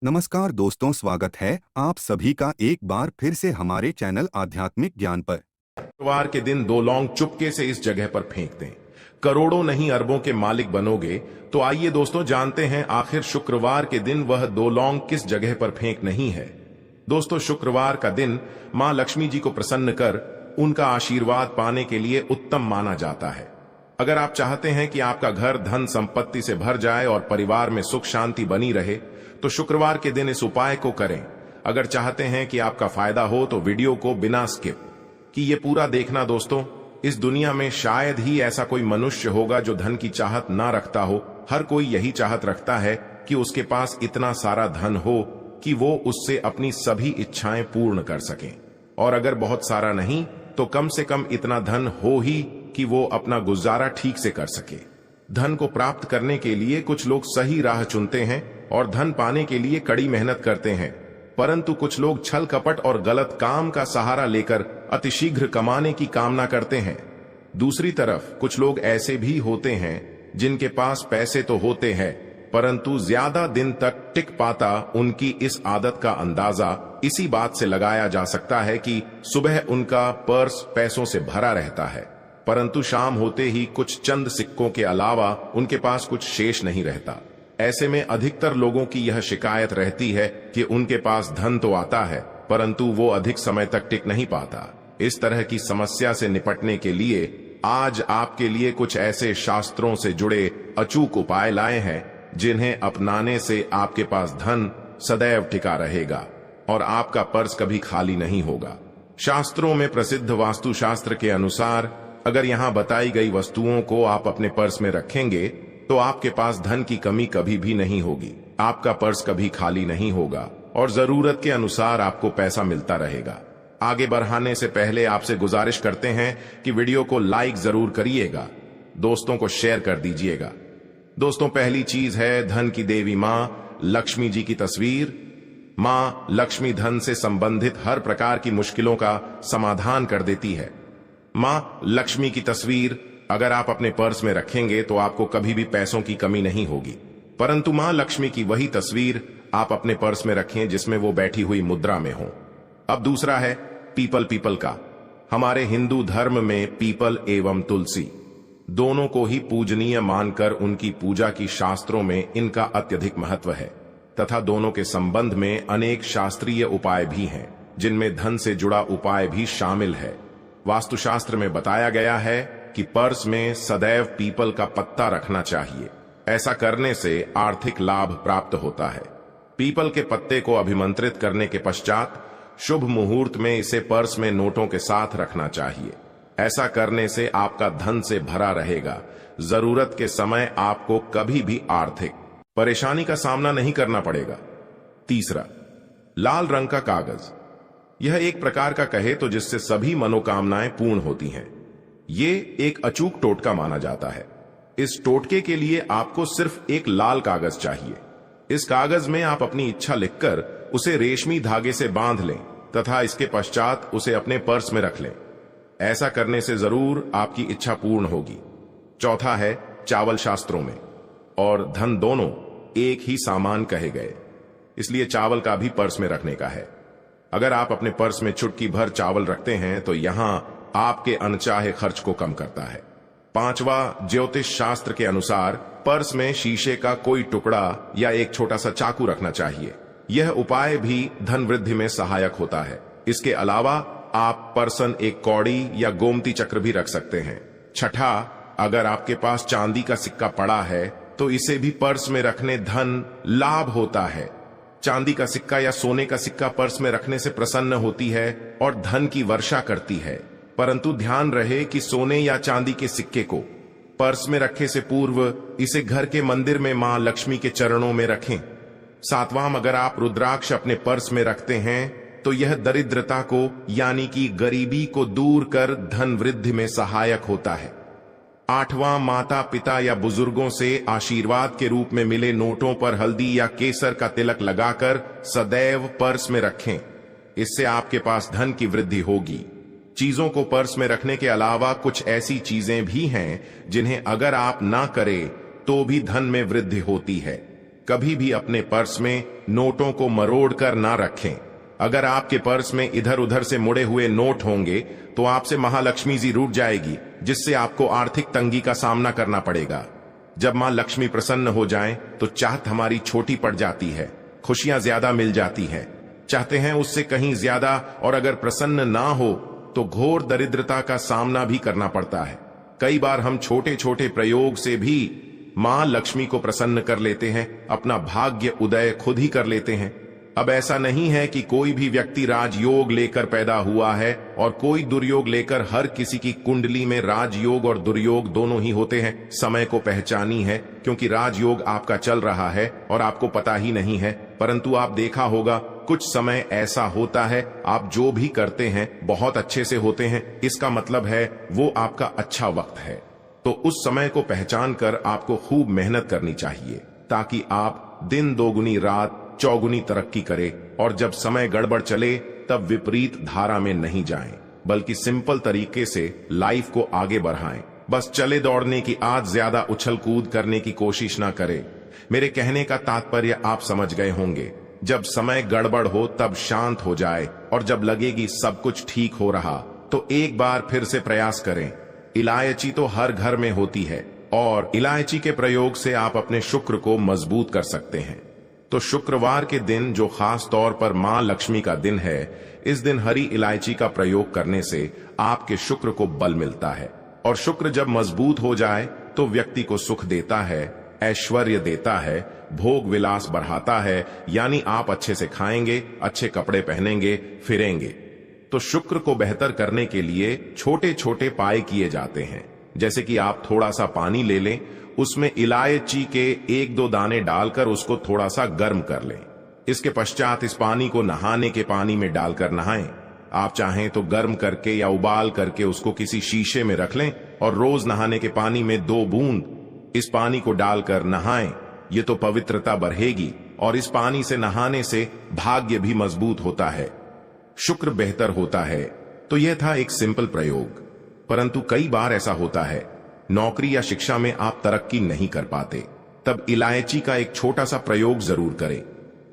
नमस्कार दोस्तों, स्वागत है आप सभी का एक बार फिर से हमारे चैनल आध्यात्मिक ज्ञान पर। शुक्रवार के दिन 2 लौंग चुपके से इस जगह पर फेंक दें। करोड़ों नहीं अरबों के मालिक बनोगे। तो आइए दोस्तों जानते हैं आखिर शुक्रवार के दिन वह 2 लौंग किस जगह पर फेंक नहीं है। दोस्तों, शुक्रवार का दिन मां लक्ष्मी जी को प्रसन्न कर उनका आशीर्वाद पाने के लिए उत्तम माना जाता है। अगर आप चाहते हैं कि आपका घर धन संपत्ति से भर जाए और परिवार में सुख शांति बनी रहे तो शुक्रवार के दिन इस उपाय को करें। अगर चाहते हैं कि आपका फायदा हो तो वीडियो को बिना स्किप कि ये पूरा देखना। दोस्तों, इस दुनिया में शायद ही ऐसा कोई मनुष्य होगा जो धन की चाहत ना रखता हो। हर कोई यही चाहत रखता है कि उसके पास इतना सारा धन हो कि वो उससे अपनी सभी इच्छाएं पूर्ण कर सके, और अगर बहुत सारा नहीं तो कम से कम इतना धन हो ही कि वो अपना गुजारा ठीक से कर सके। धन को प्राप्त करने के लिए कुछ लोग सही राह चुनते हैं और धन पाने के लिए कड़ी मेहनत करते हैं, परंतु कुछ लोग छल कपट और गलत काम का सहारा लेकर अतिशीघ्र कमाने की कामना करते हैं। दूसरी तरफ कुछ लोग ऐसे भी होते हैं जिनके पास पैसे तो होते हैं परंतु ज्यादा दिन तक टिक पाता। उनकी इस आदत का अंदाजा इसी बात से लगाया जा सकता है कि सुबह उनका पर्स पैसों से भरा रहता है परंतु शाम होते ही कुछ चंद सिक्कों के अलावा उनके पास कुछ शेष नहीं रहता। ऐसे में अधिकतर लोगों की यह शिकायत रहती है कि उनके पास धन तो आता है परंतु वो अधिक समय तक टिक नहीं पाता। इस तरह की समस्या से निपटने के लिए आज आपके लिए कुछ ऐसे शास्त्रों से जुड़े अचूक उपाय लाए हैं जिन्हें अपनाने से आपके पास धन सदैव टिका रहेगा और आपका पर्स कभी खाली नहीं होगा। शास्त्रों में प्रसिद्ध वास्तुशास्त्र के अनुसार अगर यहाँ बताई गई वस्तुओं को आप अपने पर्स में रखेंगे तो आपके पास धन की कमी कभी भी नहीं होगी, आपका पर्स कभी खाली नहीं होगा और जरूरत के अनुसार आपको पैसा मिलता रहेगा। आगे बढ़ाने से पहले आपसे गुजारिश करते हैं कि वीडियो को लाइक जरूर करिएगा, दोस्तों को शेयर कर दीजिएगा। दोस्तों, पहली चीज है धन की देवी मां लक्ष्मी जी की तस्वीर। मां लक्ष्मी धन से संबंधित हर प्रकार की मुश्किलों का समाधान कर देती है। मां लक्ष्मी की तस्वीर अगर आप अपने पर्स में रखेंगे तो आपको कभी भी पैसों की कमी नहीं होगी, परंतु मां लक्ष्मी की वही तस्वीर आप अपने पर्स में रखें जिसमें वो बैठी हुई मुद्रा में हो। अब दूसरा है पीपल का। हमारे हिंदू धर्म में पीपल एवं तुलसी दोनों को ही पूजनीय मानकर उनकी पूजा की शास्त्रों में इनका अत्यधिक महत्व है तथा दोनों के संबंध में अनेक शास्त्रीय उपाय भी हैं जिनमें धन से जुड़ा उपाय भी शामिल है। वास्तुशास्त्र में बताया गया है कि पर्स में सदैव पीपल का पत्ता रखना चाहिए। ऐसा करने से आर्थिक लाभ प्राप्त होता है। पीपल के पत्ते को अभिमंत्रित करने के पश्चात शुभ मुहूर्त में इसे पर्स में नोटों के साथ रखना चाहिए। ऐसा करने से आपका धन से भरा रहेगा। जरूरत के समय आपको कभी भी आर्थिक परेशानी का सामना नहीं करना पड़ेगा। तीसरा, लाल रंग का कागज। यह एक प्रकार का कहे तो जिससे सभी मनोकामनाएं पूर्ण होती हैं। ये एक अचूक टोटका माना जाता है। इस टोटके के लिए आपको सिर्फ एक लाल कागज चाहिए। इस कागज में आप अपनी इच्छा लिखकर उसे रेशमी धागे से बांध लें तथा इसके पश्चात उसे अपने पर्स में रख लें। ऐसा करने से जरूर आपकी इच्छा पूर्ण होगी। चौथा है चावल। शास्त्रों में और धन दोनों एक ही सामान कहे गए, इसलिए चावल का भी पर्स में रखने का है। अगर आप अपने पर्स में चुटकी भर चावल रखते हैं तो यहां आपके अनचाहे खर्च को कम करता है। पांचवा, ज्योतिष शास्त्र के अनुसार पर्स में शीशे का कोई टुकड़ा या एक छोटा सा चाकू रखना चाहिए। यह उपाय भी धन वृद्धि में सहायक होता है। इसके अलावा आप पर्सन एक कौड़ी या गोमती चक्र भी रख सकते हैं। छठा, अगर आपके पास चांदी का सिक्का पड़ा है तो इसे भी पर्स में रखने धन लाभ होता है। चांदी का सिक्का या सोने का सिक्का पर्स में रखने से प्रसन्न होती है और धन की वर्षा करती है, परंतु ध्यान रहे कि सोने या चांदी के सिक्के को पर्स में रखे से पूर्व इसे घर के मंदिर में मां लक्ष्मी के चरणों में रखें। सातवां, अगर आप रुद्राक्ष अपने पर्स में रखते हैं तो यह दरिद्रता को यानी कि गरीबी को दूर कर धन वृद्धि में सहायक होता है। आठवां, माता पिता या बुजुर्गों से आशीर्वाद के रूप में मिले नोटों पर हल्दी या केसर का तिलक लगाकर सदैव पर्स में रखें। इससे आपके पास धन की वृद्धि होगी। चीजों को पर्स में रखने के अलावा कुछ ऐसी चीजें भी हैं जिन्हें अगर आप ना करें तो भी धन में वृद्धि होती है। कभी भी अपने पर्स में नोटों को मरोड़ कर ना रखें। अगर आपके पर्स में इधर उधर से मुड़े हुए नोट होंगे तो आपसे महालक्ष्मी जी रूठ जाएगी, जिससे आपको आर्थिक तंगी का सामना करना पड़ेगा। जब मां लक्ष्मी प्रसन्न हो जाएं तो चाहत हमारी छोटी पड़ जाती है, खुशियां ज्यादा मिल जाती हैं, चाहते हैं उससे कहीं ज्यादा, और अगर प्रसन्न ना हो तो घोर दरिद्रता का सामना भी करना पड़ता है। कई बार हम छोटे छोटे प्रयोग से भी मां लक्ष्मी को प्रसन्न कर लेते हैं, अपना भाग्य उदय खुद ही कर लेते हैं। अब ऐसा नहीं है कि कोई भी व्यक्ति राजयोग लेकर पैदा हुआ है और कोई दुर्योग लेकर। हर किसी की कुंडली में राजयोग और दुर्योग दोनों ही होते हैं। समय को पहचानी है, क्योंकि राजयोग आपका चल रहा है और आपको पता ही नहीं है। परंतु आप देखा होगा कुछ समय ऐसा होता है आप जो भी करते हैं बहुत अच्छे से होते हैं, इसका मतलब है वो आपका अच्छा वक्त है। तो उस समय को पहचान कर आपको खूब मेहनत करनी चाहिए, ताकि आप दिन दोगुनी रात चौगुनी तरक्की करे, और जब समय गड़बड़ चले तब विपरीत धारा में नहीं जाएं, बल्कि सिंपल तरीके से लाइफ को आगे बढ़ाएं। बस चले दौड़ने की आज ज्यादा उछल कूद करने की कोशिश ना करें। मेरे कहने का तात्पर्य आप समझ गए होंगे। जब समय गड़बड़ हो तब शांत हो जाए, और जब लगेगी सब कुछ ठीक हो रहा तो एक बार फिर से प्रयास करें। इलायची तो हर घर में होती है, और इलायची के प्रयोग से आप अपने शुक्र को मजबूत कर सकते हैं। तो शुक्रवार के दिन, जो खास तौर पर मां लक्ष्मी का दिन है, इस दिन हरी इलायची का प्रयोग करने से आपके शुक्र को बल मिलता है। और शुक्र जब मजबूत हो जाए तो व्यक्ति को सुख देता है, ऐश्वर्य देता है, भोग विलास बढ़ाता है। यानी आप अच्छे से खाएंगे, अच्छे कपड़े पहनेंगे, फिरेंगे। तो शुक्र को बेहतर करने के लिए छोटे छोटे पाए किए जाते हैं। जैसे कि आप थोड़ा सा पानी ले लें, उसमें इलायची के 1-2 दाने डालकर उसको थोड़ा सा गर्म कर लें। इसके पश्चात इस पानी को नहाने के पानी में डालकर नहाएं। आप चाहें तो गर्म करके या उबाल करके उसको किसी शीशे में रख लें, और रोज नहाने के पानी में 2 बूंद इस पानी को डालकर नहाएं। ये तो पवित्रता बढ़ेगी, और इस पानी से नहाने से भाग्य भी मजबूत होता है, शुक्र बेहतर होता है। तो यह था एक सिंपल प्रयोग। परंतु कई बार ऐसा होता है नौकरी या शिक्षा में आप तरक्की नहीं कर पाते, तब इलायची का एक छोटा सा प्रयोग जरूर करें।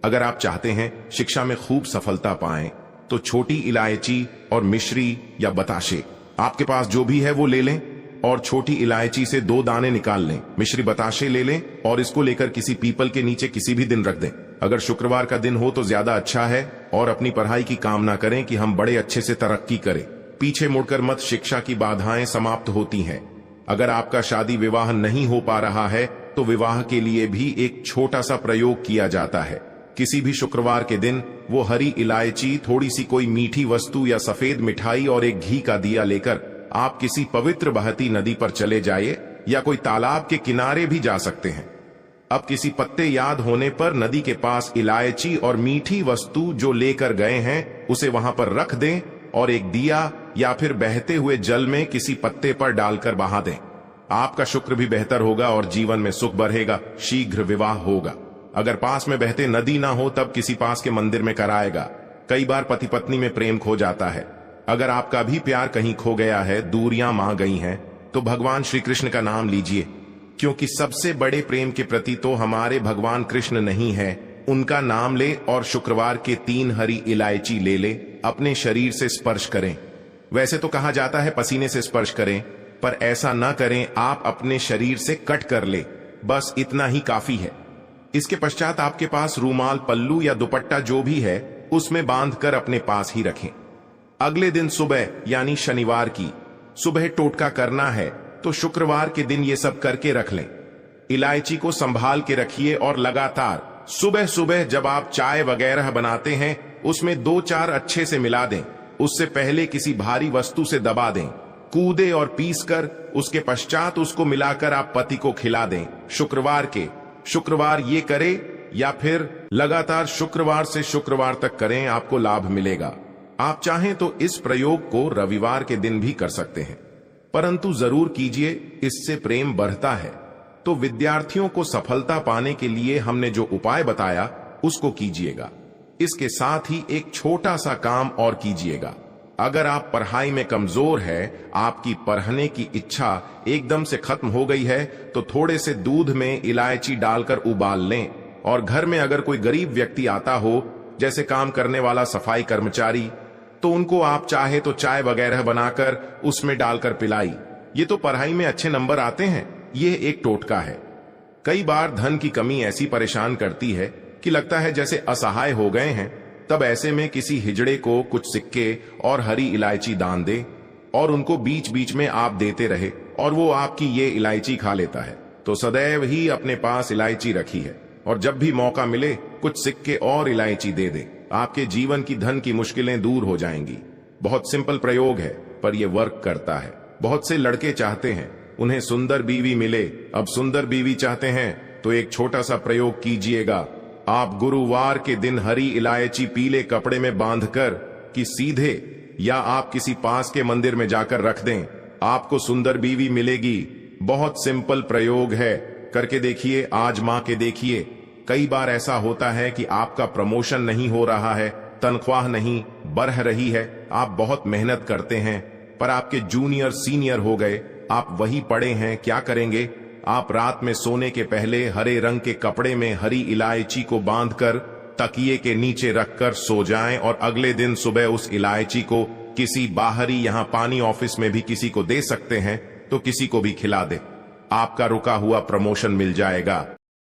अगर आप चाहते हैं शिक्षा में खूब सफलता पाएं, तो छोटी इलायची और मिश्री या बताशे, आपके पास जो भी है वो ले लें, और छोटी इलायची से 2 दाने निकाल लें। मिश्री बताशे ले लें और इसको लेकर किसी पीपल के नीचे किसी भी दिन रख दें। अगर शुक्रवार का दिन हो तो ज्यादा अच्छा है, और अपनी पढ़ाई की कामना करें कि हम बड़े अच्छे से तरक्की करें। पीछे मुड़कर मत, शिक्षा की बाधाएं समाप्त होती हैं। अगर आपका शादी विवाह नहीं हो पा रहा है तो विवाह के लिए भी एक छोटा सा प्रयोग किया जाता है। किसी भी शुक्रवार के दिन वो हरी इलायची, थोड़ी सी कोई मीठी वस्तु या सफेद मिठाई और एक घी का दिया लेकर आप किसी पवित्र बहती नदी पर चले जाइए, या कोई तालाब के किनारे भी जा सकते हैं। अब किसी पत्ते याद होने पर नदी के पास इलायची और मीठी वस्तु जो लेकर गए हैं उसे वहां पर रख दें, और एक दिया या फिर बहते हुए जल में किसी पत्ते पर डालकर बहा दें। आपका शुक्र भी बेहतर होगा और जीवन में सुख बढ़ेगा, शीघ्र विवाह होगा। अगर पास में बहते नदी ना हो तब किसी पास के मंदिर में कराएगा। कई बार पति पत्नी में प्रेम खो जाता है। अगर आपका भी प्यार कहीं खो गया है, दूरियां मां गई हैं, तो भगवान श्री कृष्ण का नाम लीजिए, क्योंकि सबसे बड़े प्रेम के प्रति तो हमारे भगवान कृष्ण नहीं है। उनका नाम ले और शुक्रवार के 3 हरी इलायची ले ले, अपने शरीर से स्पर्श करें। वैसे तो कहा जाता है पसीने से स्पर्श करें, पर ऐसा ना करें, आप अपने शरीर से कट कर ले, बस इतना ही काफी है। इसके पश्चात आपके पास रूमाल, पल्लू या दुपट्टा जो भी है उसमें बांधकर अपने पास ही रखें। अगले दिन सुबह यानी शनिवार की सुबह टोटका करना है, तो शुक्रवार के दिन ये सब करके रख लें। इलायची को संभाल के रखिए, और लगातार सुबह सुबह जब आप चाय वगैरह बनाते हैं उसमें 2-4 अच्छे से मिला दें। उससे पहले किसी भारी वस्तु से दबा दें, कूदे और पीसकर उसके पश्चात उसको मिलाकर आप पति को खिला दें। शुक्रवार ये करे, या फिर लगातार शुक्रवार से शुक्रवार तक करें, आपको लाभ मिलेगा। आप चाहें तो इस प्रयोग को रविवार के दिन भी कर सकते हैं, परंतु जरूर कीजिए, इससे प्रेम बढ़ता है। तो विद्यार्थियों को सफलता पाने के लिए हमने जो उपाय बताया उसको कीजिएगा। इसके साथ ही एक छोटा सा काम और कीजिएगा। अगर आप पढ़ाई में कमजोर है, आपकी पढ़ने की इच्छा एकदम से खत्म हो गई है, तो थोड़े से दूध में इलायची डालकर उबाल लें और घर में अगर कोई गरीब व्यक्ति आता हो, जैसे काम करने वाला सफाई कर्मचारी, तो उनको आप चाहे तो चाय वगैरह बनाकर उसमें डालकर पिलाई। ये तो पढ़ाई में अच्छे नंबर आते हैं। ये एक टोटका है। कई बार धन की कमी ऐसी परेशान करती है कि लगता है जैसे असहाय हो गए हैं। तब ऐसे में किसी हिजड़े को कुछ सिक्के और हरी इलायची दान दे और उनको बीच बीच में आप देते रहे और वो आपकी ये इलायची खा लेता है। तो सदैव ही अपने पास इलायची रखी है और जब भी मौका मिले कुछ सिक्के और इलायची दे दे। आपके जीवन की धन की मुश्किलें दूर हो जाएंगी। बहुत सिंपल प्रयोग है, पर यह वर्क करता है। बहुत से लड़के चाहते हैं उन्हें सुंदर बीवी मिले। अब सुंदर बीवी चाहते हैं तो एक छोटा सा प्रयोग कीजिएगा। आप गुरुवार के दिन हरी इलायची पीले कपड़े में बांधकर कि सीधे या आप किसी पास के मंदिर में जाकर रख दें, आपको सुंदर बीवी मिलेगी। बहुत सिंपल प्रयोग है, करके देखिए, आजमा के देखिए। कई बार ऐसा होता है कि आपका प्रमोशन नहीं हो रहा है, तनख्वाह नहीं बढ़ रही है, आप बहुत मेहनत करते हैं पर आपके जूनियर सीनियर हो गए, आप वही पड़े हैं। क्या करेंगे? आप रात में सोने के पहले हरे रंग के कपड़े में हरी इलायची को बांधकर तकिए के नीचे रखकर सो जाएं और अगले दिन सुबह उस इलायची को किसी बाहरी, यहाँ पानी ऑफिस में भी किसी को दे सकते हैं, तो किसी को भी खिला दे। आपका रुका हुआ प्रमोशन मिल जाएगा।